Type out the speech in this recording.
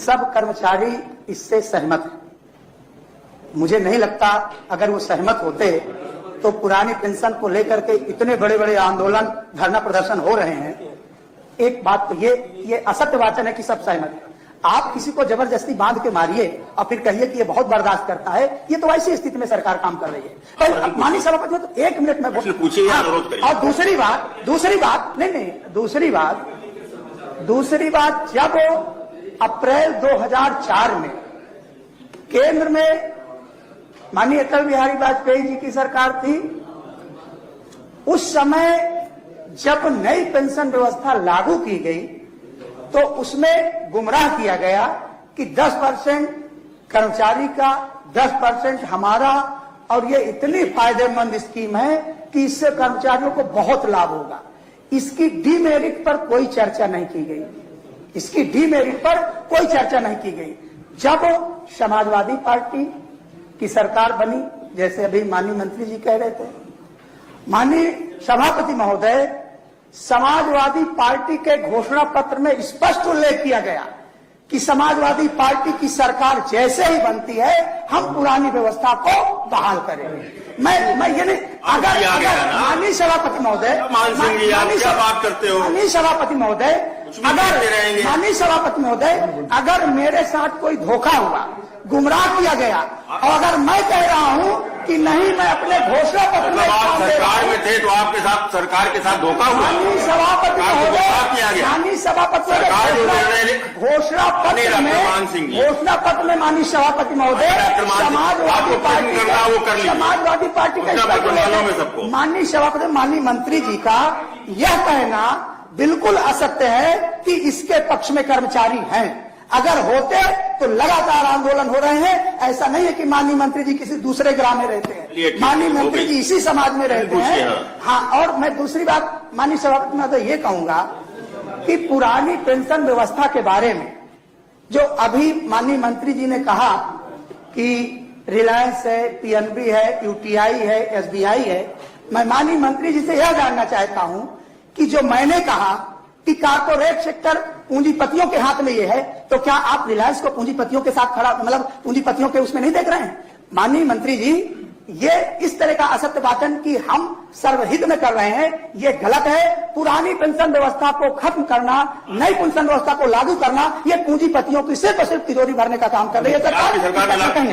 सब कर्मचारी इससे सहमत हैं। मुझे नहीं लगता अगर वो सहमत होते तो पुरानी पेंशन को लेकर के इतने बड़े बड़े आंदोलन धरना प्रदर्शन हो रहे हैं। एक बात तो ये असत्य वाचन है कि सब सहमत है। आप किसी को जबरदस्ती बांध के मारिए और फिर कहिए कि ये बहुत बर्दाश्त करता है, ये तो ऐसी स्थिति में सरकार काम कर रही है। तो माननीय सभापति तो एक मिनट में पूछिए। और दूसरी बात जब अप्रैल 2004 में केंद्र में माननीय अटल बिहारी वाजपेयी जी की सरकार थी, उस समय जब नई पेंशन व्यवस्था लागू की गई तो उसमें गुमराह किया गया कि 10% कर्मचारी का 10% हमारा, और ये इतनी फायदेमंद स्कीम है कि इससे कर्मचारियों को बहुत लाभ होगा। इसकी डीमेरिट पर कोई चर्चा नहीं की गई। इसकी डीमेरिट पर कोई चर्चा नहीं की गई। जब समाजवादी पार्टी की सरकार बनी, जैसे अभी माननीय मंत्री जी कह रहे थे, माननीय सभापति महोदय, समाजवादी पार्टी के घोषणा पत्र में स्पष्ट उल्लेख किया गया कि समाजवादी पार्टी की सरकार जैसे ही बनती है हम पुरानी व्यवस्था को बहाल करेंगे। मैं ये नहीं, अगर माननीय सभापति महोदय, माननीय सभापति महोदय, अगर मेरे साथ कोई धोखा हुआ, गुमराह किया गया, और अगर मैं कह रहा हूं कि नहीं मैं अपने घोषणा पत्र में सरकार में थे तो आपके साथ सरकार के साथ धोखा हुआ। माननीय सभापति महोदय, माननीय सभापति घोषणा पत्र में माननीय सभापति महोदय समाजवादी पार्टी का माननीय सभापति माननीय मंत्री जी का यह कहना बिल्कुल असत्य है कि इसके पक्ष में कर्मचारी हैं। अगर होते तो लगातार आंदोलन हो रहे हैं। ऐसा नहीं है कि माननीय मंत्री जी किसी दूसरे ग्राम में रहते हैं, माननीय मंत्री जी इसी समाज में रहते हैं। हाँ, और मैं दूसरी बात माननीय सभापति में तो ये कहूंगा कि पुरानी पेंशन व्यवस्था के बारे में जो अभी माननीय मंत्री जी ने कहा कि रिलायंस है, पीएनबी है, यूटीआई है, एसबीआई है, मैं माननीय मंत्री जी से यह जानना चाहता हूं कि जो मैंने कहा कि कारपोरेट सेक्टर पूंजीपतियों के हाथ में ये है, तो क्या आप रिलायंस को पूंजीपतियों के साथ खड़ा, मतलब पूंजीपतियों के उसमें नहीं देख रहे हैं? माननीय मंत्री जी, ये इस तरह का असत्य वाचन कि हम सर्वहित में कर रहे हैं, ये गलत है। पुरानी पेंशन व्यवस्था को खत्म करना, नई पेंशन व्यवस्था को लागू करना, ये पूंजीपतियों की सिर्फ और सिर्फ तिजोरी भरने का काम कर रही है सरकार।